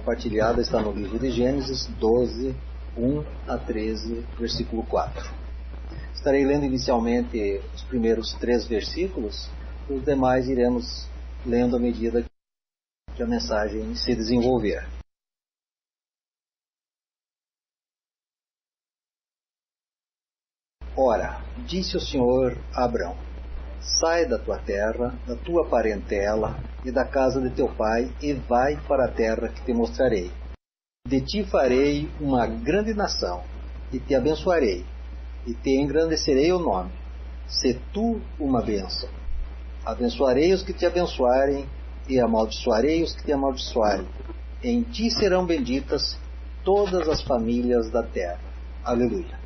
compartilhada está no livro de Gênesis 12, 1 a 13, versículo 4. Estarei lendo inicialmente os primeiros 3 versículos, e os demais iremos lendo à medida que a mensagem se desenvolver. Ora, disse o Senhor a Abrão: sai da tua terra, da tua parentela e da casa de teu pai, e vai para a terra que te mostrarei. De ti farei uma grande nação, e te abençoarei, e te engrandecerei o nome. Se tu uma bênção. Abençoarei os que te abençoarem, e amaldiçoarei os que te amaldiçoarem. Em ti serão benditas todas as famílias da terra. Aleluia.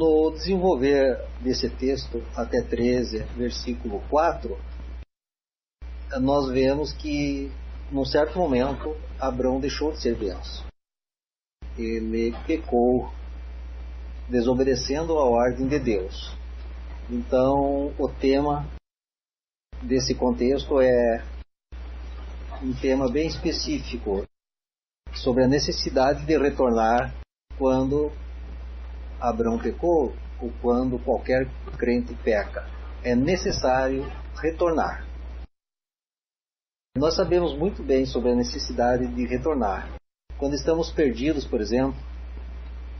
No desenvolver desse texto, até 13, versículo 4, nós vemos que, num certo momento, Abrão deixou de ser benção. Ele pecou, desobedecendo a ordem de Deus. Então, o tema desse contexto é um tema bem específico sobre a necessidade de retornar quando Abrão pecou, ou quando qualquer crente peca. É necessário retornar. Nós sabemos muito bem sobre a necessidade de retornar. Quando estamos perdidos, por exemplo,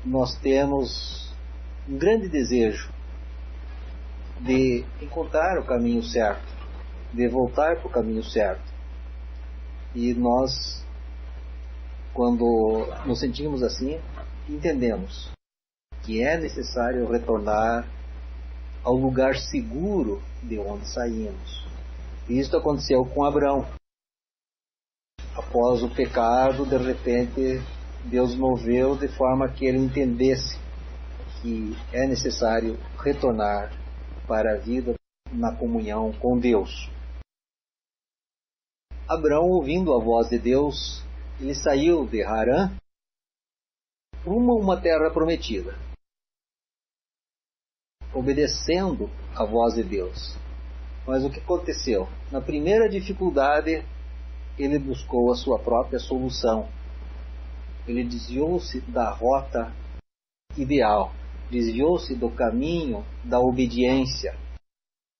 nós temos um grande desejo de encontrar o caminho certo, de voltar para o caminho certo. E nós, quando nos sentimos assim, entendemos que é necessário retornar ao lugar seguro de onde saímos. E isso aconteceu com Abrão. Após o pecado, de repente, Deus moveu de forma que ele entendesse que é necessário retornar para a vida na comunhão com Deus. Abrão, ouvindo a voz de Deus, ele saiu de Harã rumo a uma terra prometida, obedecendo a voz de Deus. Mas o que aconteceu? Na primeira dificuldade, ele buscou a sua própria solução. Ele desviou-se da rota ideal, desviou-se do caminho da obediência.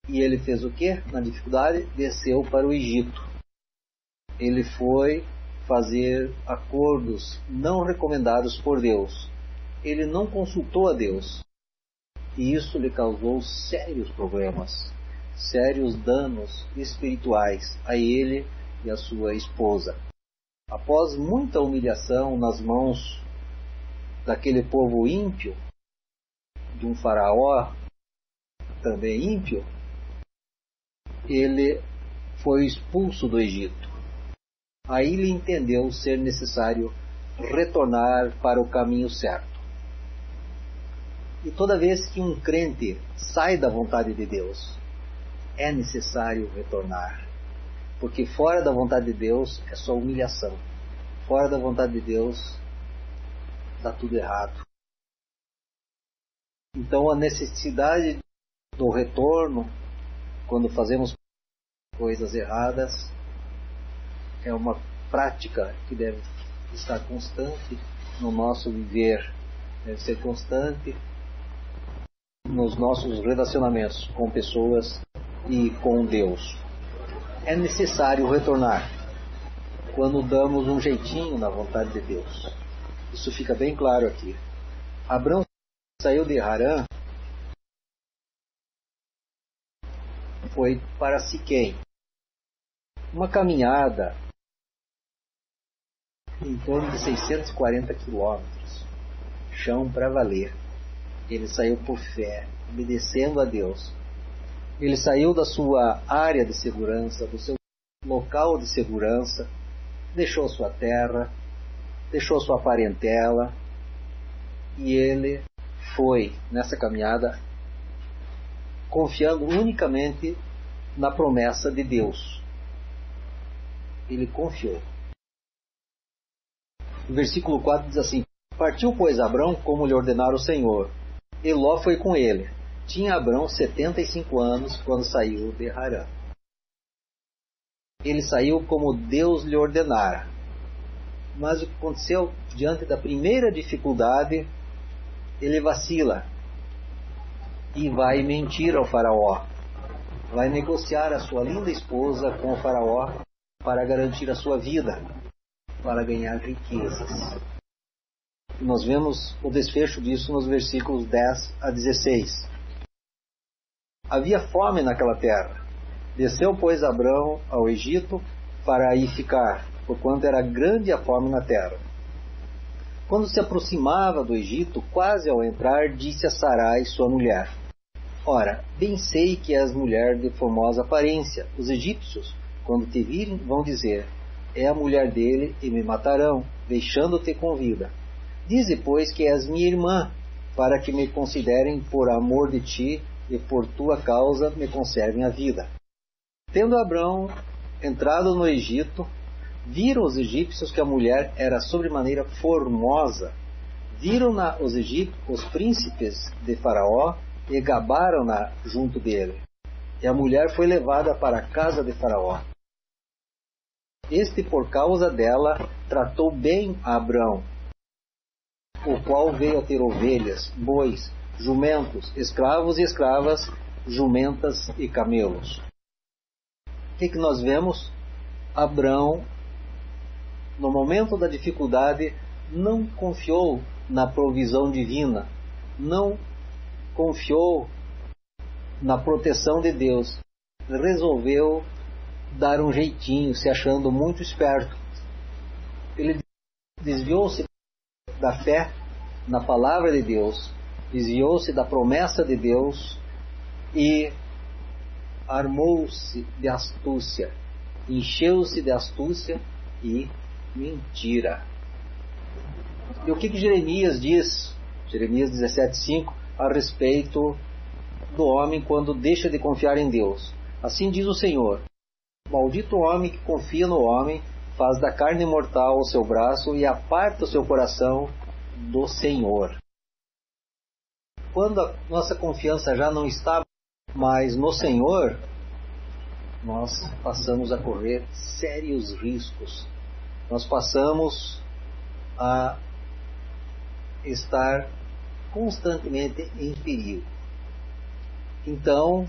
E ele fez o quê? Na dificuldade, desceu para o Egito. Ele foi fazer acordos não recomendados por Deus. Ele não consultou a Deus. E isso lhe causou sérios problemas, sérios danos espirituais a ele e a sua esposa. Após muita humilhação nas mãos daquele povo ímpio, de um faraó também ímpio, ele foi expulso do Egito. Aí ele entendeu ser necessário retornar para o caminho certo. E toda vez que um crente sai da vontade de Deus, é necessário retornar. Porque fora da vontade de Deus é só humilhação. Fora da vontade de Deus dá tudo errado. Então a necessidade do retorno, quando fazemos coisas erradas, é uma prática que deve estar constante no nosso viver. Deve ser constante nos nossos relacionamentos com pessoas e com Deus. É necessário retornar quando damos um jeitinho na vontade de Deus. Isso fica bem claro aqui. Abrão saiu de Harã, foi para Siquém. Uma caminhada em torno de 640 quilômetros. Chão para valer. Ele saiu por fé, obedecendo a Deus. Ele saiu da sua área de segurança, do seu local de segurança, deixou sua terra, deixou sua parentela, e ele foi nessa caminhada confiando unicamente na promessa de Deus. Ele confiou. O versículo 4 diz assim: partiu, pois, Abrão como lhe ordenara o Senhor, e Ló foi com ele. Tinha Abrão 75 anos quando saiu de Harã. ele saiu como Deus lhe ordenara. Mas o que aconteceu? Diante da primeira dificuldade, ele vacila e vai mentir ao faraó. Vai negociar a sua linda esposa com o faraó para garantir a sua vida, para ganhar riquezas. E nós vemos o desfecho disso nos versículos 10 a 16. Havia fome naquela terra. Desceu, pois, Abrão ao Egito para aí ficar, porquanto era grande a fome na terra. Quando se aproximava do Egito, quase ao entrar, disse a Sarai, sua mulher: Ora, bem sei que és mulher de formosa aparência. Os egípcios, quando te virem, vão dizer: É a mulher dele, e me matarão, deixando-te com vida. Dize, pois, que és minha irmã, para que me considerem por amor de ti, e por tua causa me conservem a vida. Tendo Abrão entrado no Egito, viram os egípcios que a mulher era sobremaneira formosa. Viram-na os príncipes de Faraó e gabaram-na junto dele. E a mulher foi levada para a casa de Faraó. Este, por causa dela, tratou bem a Abrão, o qual veio a ter ovelhas, bois, jumentos, escravos e escravas, jumentas e camelos. O que nós vemos? Abrão, no momento da dificuldade, não confiou na provisão divina, não confiou na proteção de Deus. Resolveu dar um jeitinho, se achando muito esperto. Ele desviou-se da fé na palavra de Deus, desviou-se da promessa de Deus e armou-se de astúcia, encheu-se de astúcia e mentira. E o que Jeremias diz, Jeremias 17,5, a respeito do homem quando deixa de confiar em Deus? Assim diz o Senhor: Maldito o homem que confia no homem, faz da carne mortal o seu braço e aparta o seu coração do Senhor. Quando a nossa confiança já não está mais no Senhor, nós passamos a correr sérios riscos. Nós passamos a estar constantemente em perigo. Então,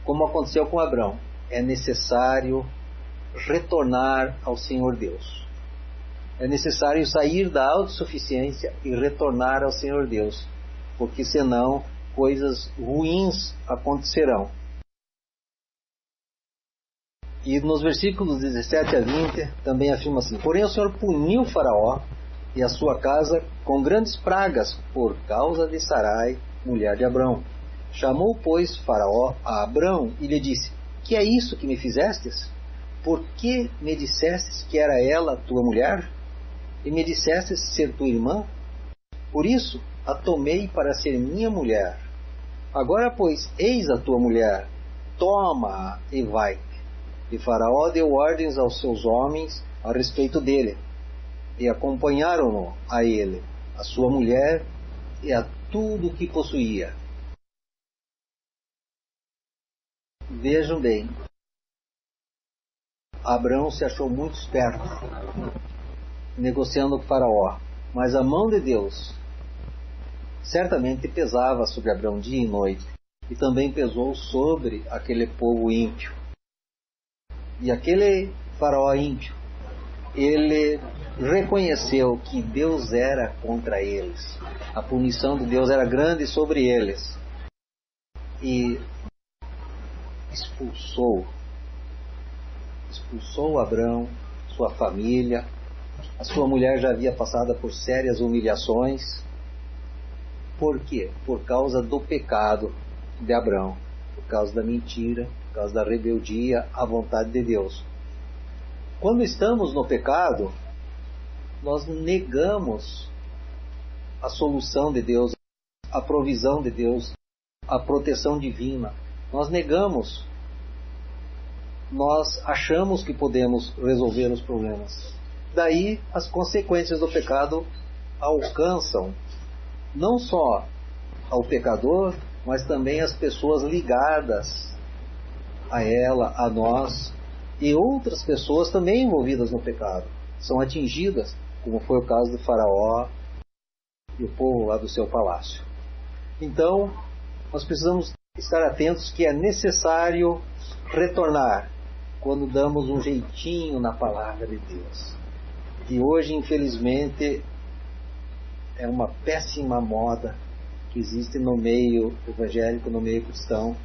como aconteceu com Abrão, é necessário retornar ao Senhor Deus. É necessário sair da autossuficiência e retornar ao Senhor Deus, porque senão coisas ruins acontecerão. E nos versículos 17 a 20 também afirma assim: Porém o Senhor puniu Faraó e a sua casa com grandes pragas por causa de Sarai, mulher de Abrão. Chamou, pois, Faraó a Abrão e lhe disse: Que é isso que me fizestes? Por que me dissestes que era ela tua mulher? E me dissestes ser tua irmã? Por isso a tomei para ser minha mulher. Agora, pois, eis a tua mulher, toma-a e vai. E Faraó deu ordens aos seus homens a respeito dele, e acompanharam-no a ele, a sua mulher e a tudo o que possuía. Vejam bem, Abrão se achou muito esperto, negociando com Faraó, mas a mão de Deus certamente pesava sobre Abrão dia e noite, e também pesou sobre aquele povo ímpio. E aquele Faraó ímpio, ele reconheceu que Deus era contra eles, a punição de Deus era grande sobre eles, e expulsou Abrão, sua família. A sua mulher já havia passado por sérias humilhações. Por quê? Por causa do pecado de Abrão, por causa da mentira, por causa da rebeldia à vontade de Deus. Quando estamos no pecado, nós negamos a solução de Deus, a provisão de Deus, a proteção divina. Nós negamos. Nós achamos que podemos resolver os problemas. Daí as consequências do pecado alcançam não só ao pecador, mas também as pessoas ligadas a ela, a nós, e outras pessoas também envolvidas no pecado são atingidas, como foi o caso do faraó e o povo lá do seu palácio. Então, nós precisamos estar atentos que é necessário retornar quando damos um jeitinho na palavra de Deus. E hoje, infelizmente, é uma péssima moda que existe no meio evangélico, no meio cristão,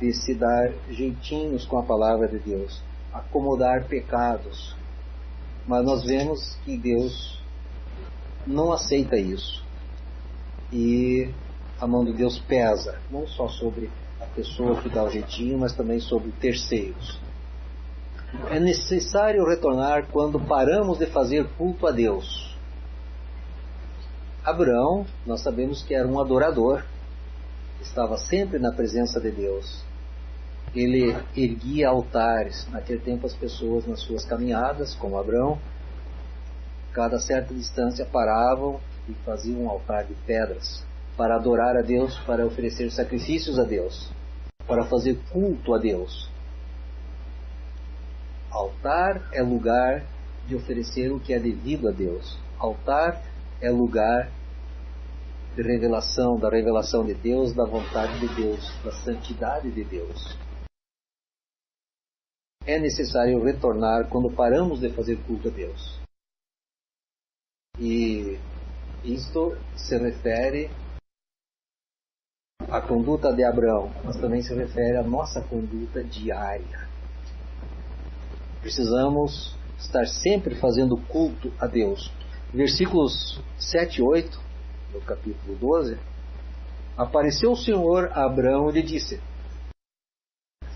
de se dar jeitinhos com a palavra de Deus, acomodar pecados. Mas nós vemos que Deus não aceita isso. E a mão de Deus pesa, não só sobre a pessoa que dá o jeitinho, mas também sobre terceiros. É necessário retornar quando paramos de fazer culto a Deus. Abraão, nós sabemos que era um adorador, estava sempre na presença de Deus. Ele erguia altares. Naquele tempo as pessoas nas suas caminhadas, como Abraão, cada certa distância paravam e faziam um altar de pedras para adorar a Deus, para oferecer sacrifícios a Deus, para fazer culto a Deus. Altar é lugar de oferecer o que é devido a Deus. Altar é lugar de revelação, da revelação de Deus, da vontade de Deus, da santidade de Deus. É necessário retornar quando paramos de fazer culto a Deus. E isto se refere à conduta de Abraão, mas também se refere à nossa conduta diária. Precisamos estar sempre fazendo culto a Deus. Versículos 7 e 8, do capítulo 12, apareceu o Senhor a Abraão e lhe disse: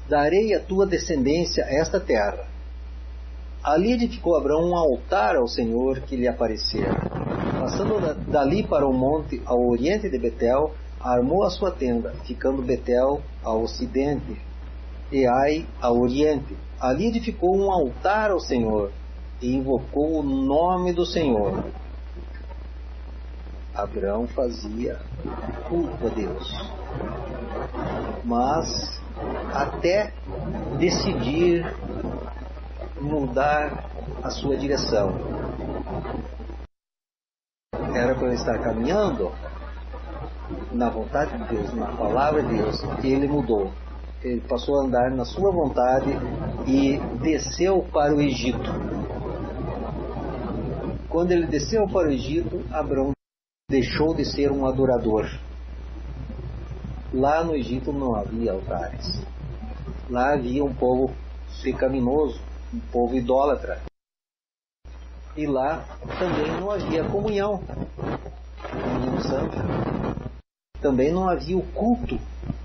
darei à tua descendência esta terra. Ali edificou Abraão um altar ao Senhor que lhe aparecera. Passando dali para o monte ao oriente de Betel, armou a sua tenda, ficando Betel ao ocidente e Ai ao oriente. Ali edificou um altar ao Senhor e invocou o nome do Senhor. Abraão fazia culto a Deus, mas até decidir mudar a sua direção. Era para ele estar caminhando na vontade de Deus, na palavra de Deus, e ele mudou. Ele passou a andar na sua vontade e desceu para o Egito. Quando ele desceu para o Egito, Abraão deixou de ser um adorador. Lá no Egito não havia altares. Lá havia um povo pecaminoso, um povo idólatra. E lá também não havia comunhão santa. Também não havia o culto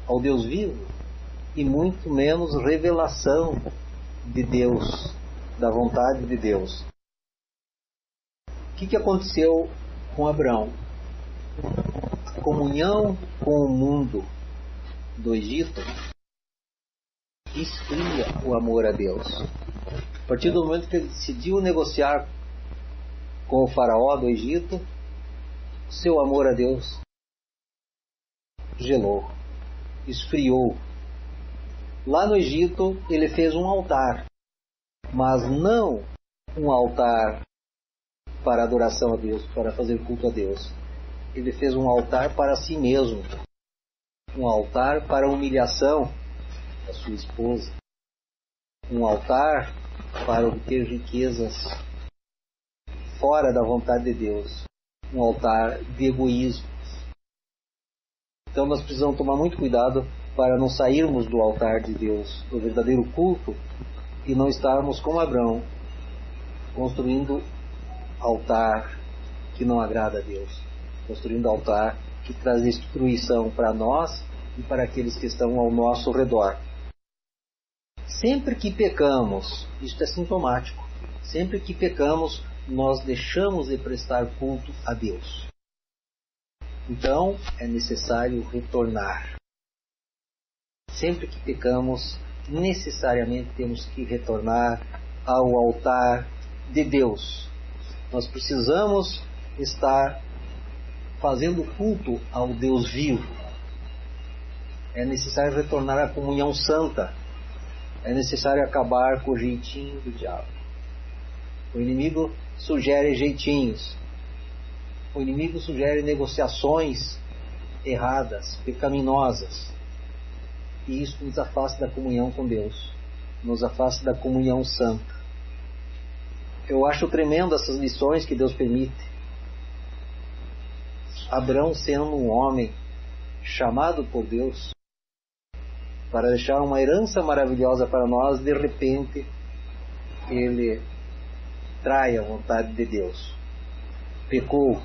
ao Deus vivo, e muito menos revelação de Deus, da vontade de Deus. O que aconteceu com Abraão? A comunhão com o mundo do Egito esfria o amor a Deus. A partir do momento que ele decidiu negociar com o faraó do Egito, seu amor a Deus gelou, esfriou. Lá no Egito ele fez um altar, mas não um altar para adoração a Deus, para fazer culto a Deus. Ele fez um altar para si mesmo, um altar para a humilhação da sua esposa, um altar para obter riquezas fora da vontade de Deus, um altar de egoísmo. Então nós precisamos tomar muito cuidado para não sairmos do altar de Deus, do verdadeiro culto, e não estarmos como Abraão, construindo altar que não agrada a Deus, construindo altar que traz destruição para nós e para aqueles que estão ao nosso redor. Sempre que pecamos, isto é sintomático, sempre que pecamos, nós deixamos de prestar culto a Deus. Então, é necessário retornar. Sempre que pecamos, necessariamente temos que retornar ao altar de Deus. Nós precisamos estar fazendo culto ao Deus vivo. É necessário retornar à comunhão santa. É necessário acabar com o jeitinho do diabo. O inimigo sugere jeitinhos. O inimigo sugere negociações erradas, pecaminosas. E isso nos afasta da comunhão com Deus. Nos afasta da comunhão santa. Eu acho tremendo essas lições que Deus permite. Abraão, sendo um homem chamado por Deus para deixar uma herança maravilhosa para nós, de repente ele trai a vontade de Deus. Pecou.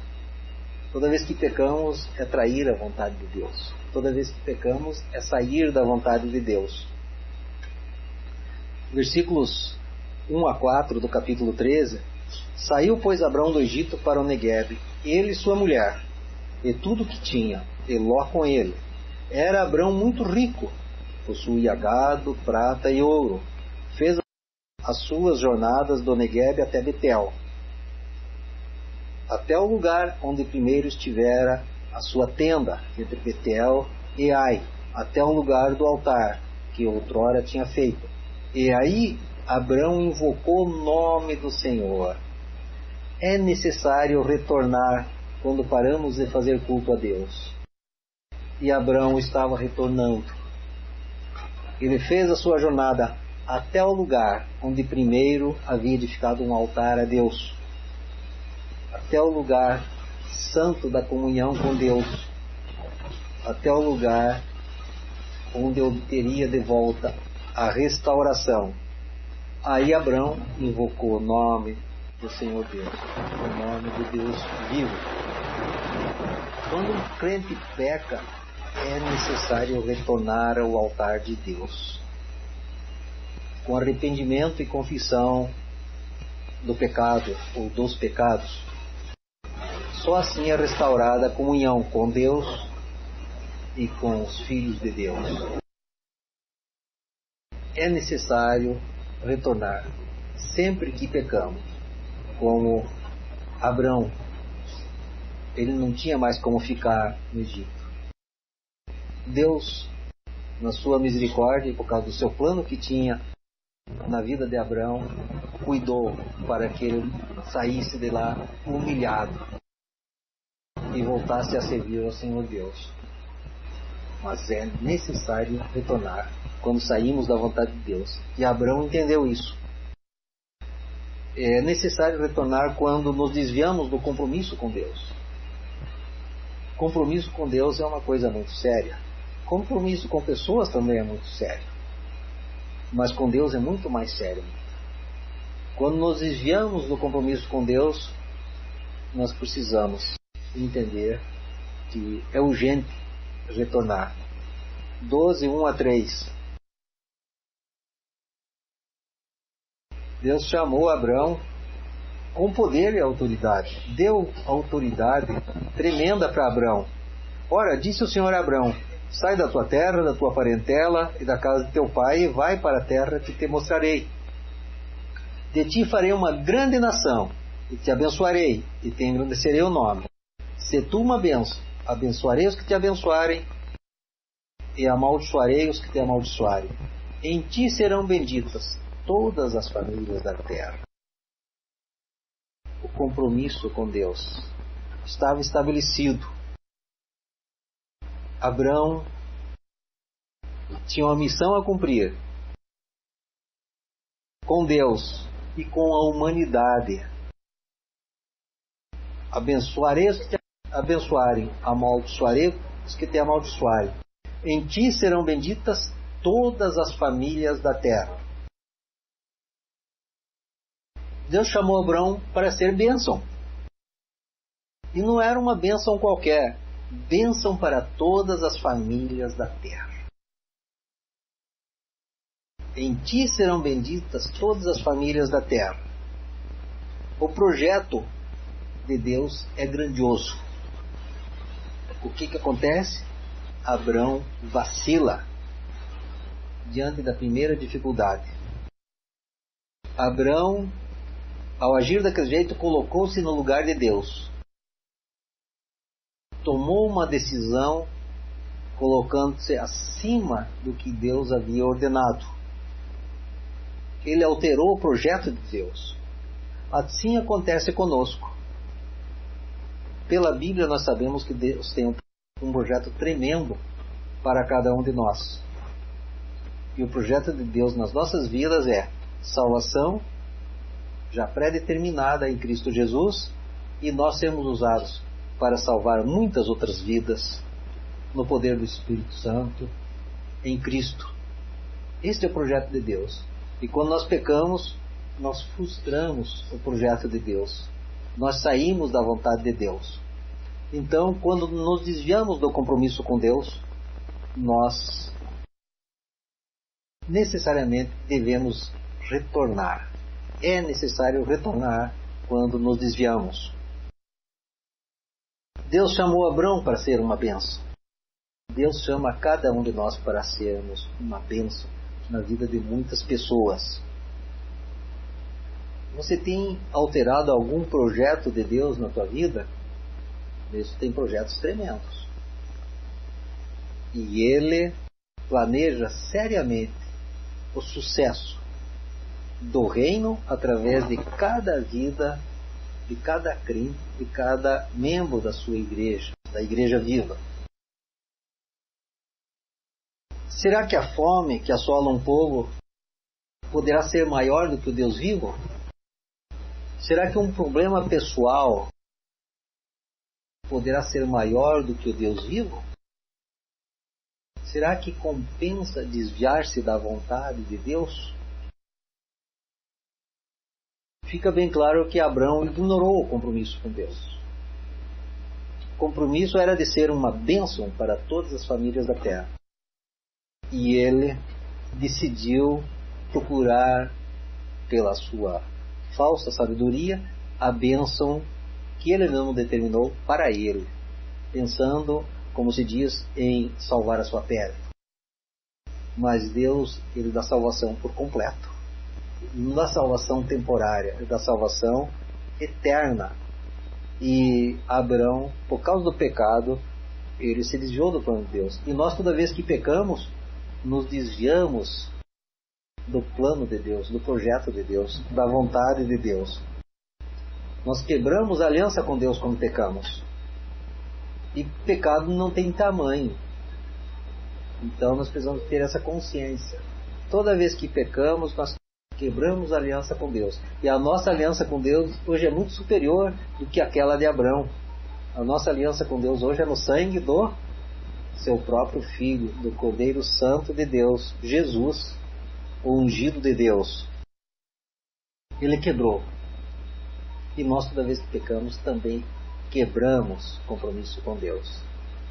Toda vez que pecamos é trair a vontade de Deus. Toda vez que pecamos é sair da vontade de Deus. Versículos 1 a 4 do capítulo 13. Saiu, pois, Abrão do Egito para o Neguebe, ele e sua mulher, e tudo que tinha, e Ló com ele. Era Abrão muito rico, possuía gado, prata e ouro. Fez as suas jornadas do Neguebe até Betel, até o lugar onde primeiro estivera a sua tenda, entre Betel e Ai, até o lugar do altar, que outrora tinha feito. E aí Abrão invocou o nome do Senhor. É necessário retornar quando paramos de fazer culto a Deus. E Abrão estava retornando. Ele fez a sua jornada até o lugar onde primeiro havia edificado um altar a Deus. Até o lugar santo da comunhão com Deus. Até o lugar onde obteria de volta a restauração. Aí Abrão invocou o nome do Senhor Deus, o nome de Deus vivo. Quando um crente peca, é necessário retornar ao altar de Deus, com arrependimento e confissão do pecado ou dos pecados. Só assim é restaurada a comunhão com Deus e com os filhos de Deus. É necessário retornar sempre que pecamos, como Abrão. Ele não tinha mais como ficar no Egito. Deus, na sua misericórdia, por causa do seu plano que tinha na vida de Abrão, cuidou para que ele saísse de lá humilhado e voltasse a servir ao Senhor Deus. Mas é necessário retornar quando saímos da vontade de Deus. E Abrão entendeu isso. É necessário retornar quando nos desviamos do compromisso com Deus. Compromisso com Deus é uma coisa muito séria. Compromisso com pessoas também é muito sério. Mas com Deus é muito mais sério. Quando nos desviamos do compromisso com Deus, nós precisamos entender que é urgente retornar. 12, 1 a 3. Deus chamou Abrão com poder e autoridade. Deu autoridade tremenda para Abrão. Ora, disse o Senhor a Abrão: sai da tua terra, da tua parentela e da casa de teu pai, e vai para a terra que te mostrarei. De ti farei uma grande nação, e te abençoarei, e te engrandecerei o nome. Se tu uma bênção, abençoarei os que te abençoarem, e amaldiçoarei os que te amaldiçoarem. Em ti serão benditas todas as famílias da terra. O compromisso com Deus estava estabelecido. Abrão tinha uma missão a cumprir com Deus e com a humanidade. Abençoarei os que te abençoarem, amaldiçoarei os que te amaldiçoarem. Em ti serão benditas todas as famílias da terra. Deus chamou Abrão para ser bênção. E não era uma bênção qualquer. Bênção para todas as famílias da terra. Em ti serão benditas todas as famílias da terra. O projeto de Deus é grandioso. O que acontece? Abrão vacila diante da primeira dificuldade. Abrão, ao agir daquele jeito, colocou-se no lugar de Deus. Tomou uma decisão colocando-se acima do que Deus havia ordenado. ele alterou o projeto de Deus. Assim acontece conosco. Pela Bíblia nós sabemos que Deus tem um projeto tremendo para cada um de nós. E o projeto de Deus nas nossas vidas é salvação, já pré-determinada em Cristo Jesus, e nós sermos usados para salvar muitas outras vidas no poder do Espírito Santo em Cristo. Este é o projeto de Deus. E quando nós pecamos, nós frustramos o projeto de Deus. Nós saímos da vontade de Deus. Então, quando nos desviamos do compromisso com Deus, nós necessariamente devemos retornar. É necessário retornar quando nos desviamos. Deus chamou Abrão para ser uma bênção. Deus chama cada um de nós para sermos uma bênção na vida de muitas pessoas. Você tem alterado algum projeto de Deus na tua vida? Deus tem projetos tremendos. E Ele planeja seriamente o sucesso do reino através de cada vida, de cada crente, de cada membro da sua igreja, da igreja viva. Será que a fome que assola um povo poderá ser maior do que o Deus vivo? Será que um problema pessoal poderá ser maior do que o Deus vivo? Será que compensa desviar-se da vontade de Deus? Fica bem claro que Abrão ignorou o compromisso com Deus. O compromisso era de ser uma bênção para todas as famílias da terra. E ele decidiu procurar, pela sua falsa sabedoria, a bênção que ele não determinou para ele, pensando, como se diz, em salvar a sua pele. Mas Deus, Ele dá salvação por completo. Não dá salvação temporária, Ele dá salvação eterna. E Abrão, por causa do pecado, ele se desviou do plano de Deus. E nós, toda vez que pecamos, nos desviamos do plano de Deus, do projeto de Deus, da vontade de Deus. Nós quebramos a aliança com Deus quando pecamos. E pecado não tem tamanho. Então nós precisamos ter essa consciência. Toda vez que pecamos, nós quebramos a aliança com Deus. E a nossa aliança com Deus hoje é muito superior do que aquela de Abrão. A nossa aliança com Deus hoje é no sangue do seu próprio Filho, do Cordeiro Santo de Deus, Jesus, o ungido de Deus. Ele quebrou. E nós, toda vez que pecamos, também quebramos compromisso com Deus.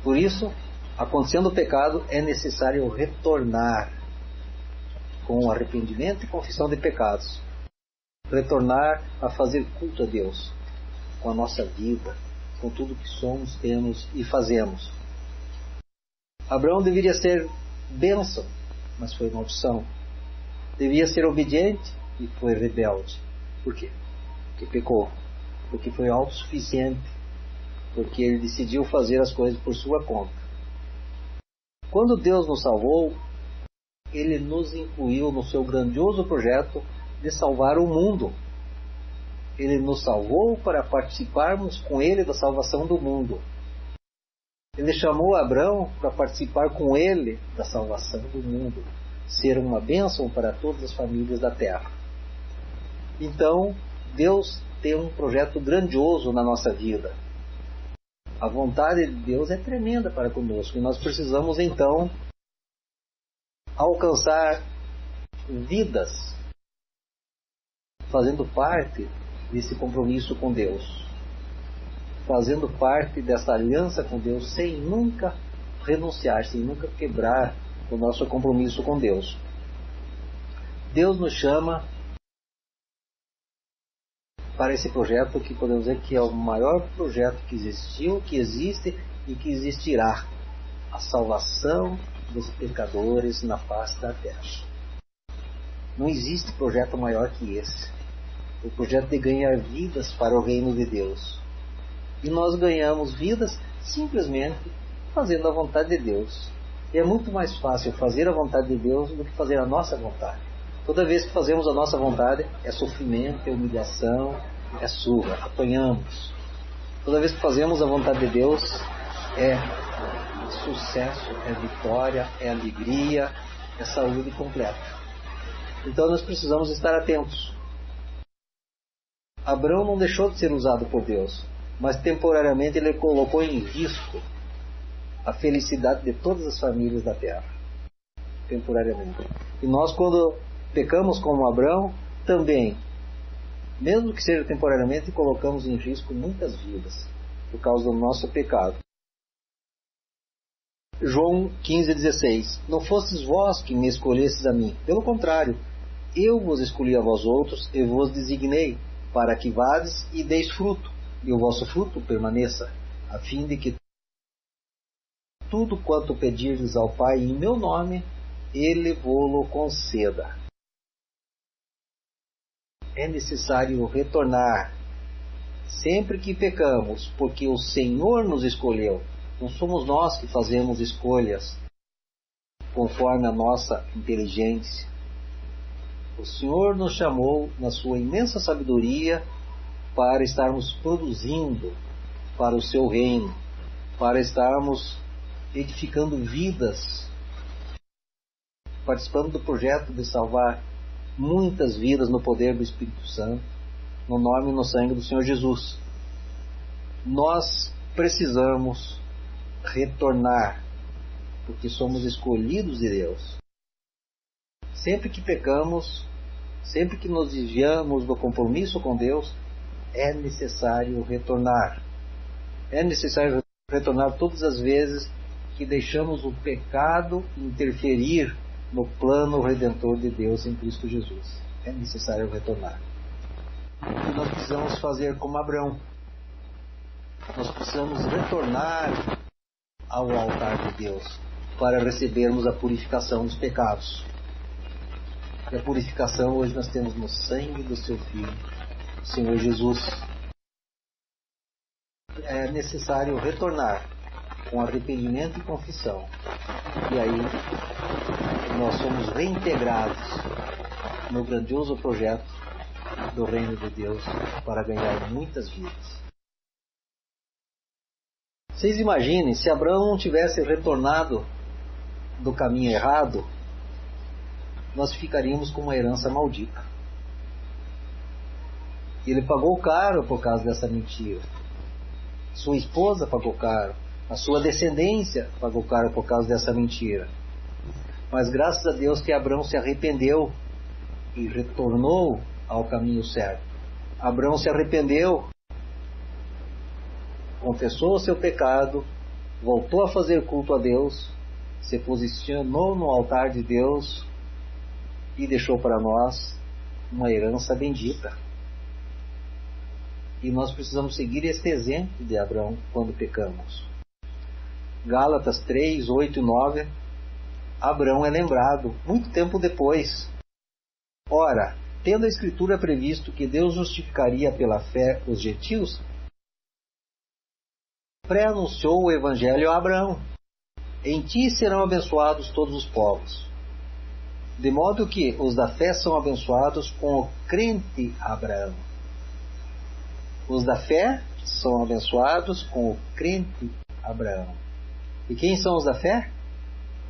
Por isso, acontecendo o pecado, é necessário retornar com arrependimento e confissão de pecados. Retornar a fazer culto a Deus com a nossa vida, com tudo que somos, temos e fazemos. Abraão deveria ser bênção, mas foi maldição. Devia ser obediente e foi rebelde. Por quê? Porque pecou. Porque foi autossuficiente. Porque ele decidiu fazer as coisas por sua conta. Quando Deus nos salvou, Ele nos incluiu no seu grandioso projeto de salvar o mundo. Ele nos salvou para participarmos com Ele da salvação do mundo. Ele chamou Abrão para participar com ele da salvação do mundo, ser uma bênção para todas as famílias da terra. Então, Deus tem um projeto grandioso na nossa vida. A vontade de Deus é tremenda para conosco e nós precisamos então alcançar vidas fazendo parte desse compromisso com Deus, fazendo parte dessa aliança com Deus, sem nunca renunciar, sem nunca quebrar o nosso compromisso com Deus. Deus nos chama para esse projeto que podemos dizer que é o maior projeto que existiu, que existe e que existirá: a salvação dos pecadores na face da terra. Não existe projeto maior que esse, o projeto de ganhar vidas para o reino de Deus. E nós ganhamos vidas simplesmente fazendo a vontade de Deus. E é muito mais fácil fazer a vontade de Deus do que fazer a nossa vontade. Toda vez que fazemos a nossa vontade, é sofrimento, é humilhação, é surra, apanhamos. Toda vez que fazemos a vontade de Deus, é sucesso, é vitória, é alegria, é saúde completa. Então nós precisamos estar atentos. Abraão não deixou de ser usado por Deus, mas temporariamente ele colocou em risco a felicidade de todas as famílias da terra. Temporariamente. E nós, quando pecamos como Abraão, também, mesmo que seja temporariamente, colocamos em risco muitas vidas por causa do nosso pecado. João 15,16. Não fostes vós que me escolhestes a mim, pelo contrário, eu vos escolhi a vós outros e vos designei, para que vades e deis fruto, e o vosso fruto permaneça, a fim de que tudo quanto pedirdes ao Pai em meu nome, Ele vô-lo conceda. É necessário retornar sempre que pecamos, porque o Senhor nos escolheu. Não somos nós que fazemos escolhas conforme a nossa inteligência. O Senhor nos chamou, na sua imensa sabedoria, para estarmos produzindo para o seu reino, para estarmos edificando vidas, participando do projeto de salvar muitas vidas no poder do Espírito Santo, no nome e no sangue do Senhor Jesus. Nós precisamos retornar, porque somos escolhidos de Deus. Sempre que pecamos, sempre que nos desviamos do compromisso com Deus, é necessário retornar. É necessário retornar todas as vezes que deixamos o pecado interferir no plano redentor de Deus em Cristo Jesus. É necessário retornar. E nós precisamos fazer como Abraão. Nós precisamos retornar ao altar de Deus para recebermos a purificação dos pecados. E a purificação hoje nós temos no sangue do seu Filho, Senhor Jesus. É necessário retornar com arrependimento e confissão. E aí nós somos reintegrados no grandioso projeto do reino de Deus para ganhar muitas vidas. Vocês imaginem, se Abraão não tivesse retornado do caminho errado, nós ficaríamos com uma herança maldita. Ele pagou caro por causa dessa mentira. Sua esposa pagou caro. A sua descendência pagou caro por causa dessa mentira. Mas graças a Deus que Abraão se arrependeu e retornou ao caminho certo. Abraão se arrependeu, confessou o seu pecado, voltou a fazer culto a Deus, se posicionou no altar de Deus e deixou para nós uma herança bendita. E nós precisamos seguir este exemplo de Abraão quando pecamos. Gálatas 3, 8 e 9. Abraão é lembrado muito tempo depois. Ora, tendo a Escritura previsto que Deus justificaria pela fé os gentios, pré-anunciou o Evangelho a Abraão. Em ti serão abençoados todos os povos. De modo que os da fé são abençoados com o crente Abraão. Os da fé são abençoados com o crente Abraão. E quem são os da fé?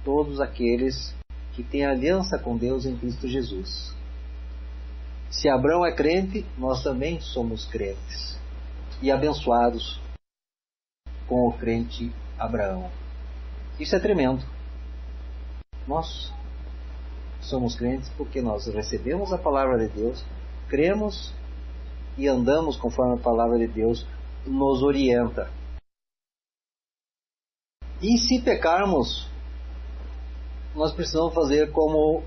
Todos aqueles que têm aliança com Deus em Cristo Jesus. Se Abraão é crente, nós também somos crentes e abençoados com o crente Abraão. Isso é tremendo. Nós somos crentes porque nós recebemos a palavra de Deus, cremos e andamos conforme a palavra de Deus nos orienta. E se pecarmos, nós precisamos fazer como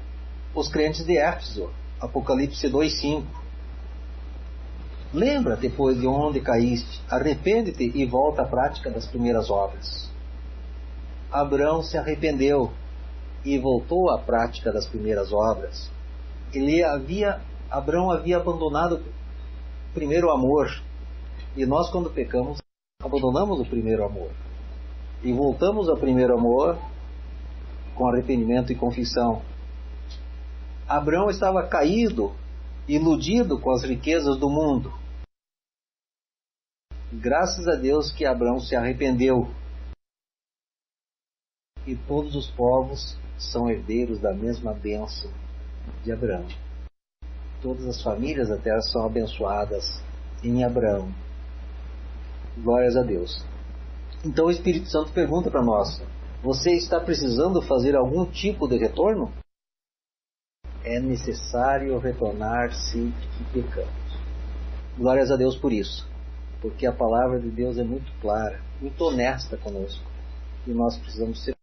os crentes de Éfeso, Apocalipse 2:5. Lembra depois de onde caíste, arrepende-te e volta à prática das primeiras obras. Abraão se arrependeu e voltou à prática das primeiras obras. Abraão havia abandonado o primeiro amor. E nós, quando pecamos, abandonamos o primeiro amor. E voltamos ao primeiro amor com arrependimento e confissão. Abraão estava caído, iludido com as riquezas do mundo. Graças a Deus que Abraão se arrependeu. E todos os povos são herdeiros da mesma bênção de Abraão. Todas as famílias da terra são abençoadas em Abraão. Glórias a Deus. Então o Espírito Santo pergunta para nós: você está precisando fazer algum tipo de retorno? É necessário retornar sempre que pecamos. Glórias a Deus por isso, porque a palavra de Deus é muito clara, muito honesta conosco, e nós precisamos ser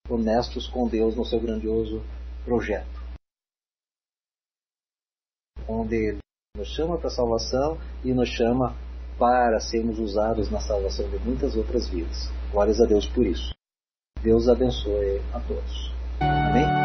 honestos com Deus no seu grandioso projeto, onde Ele nos chama para a salvação e nos chama para sermos usados na salvação de muitas outras vidas. Glórias a Deus por isso. Deus abençoe a todos. Amém?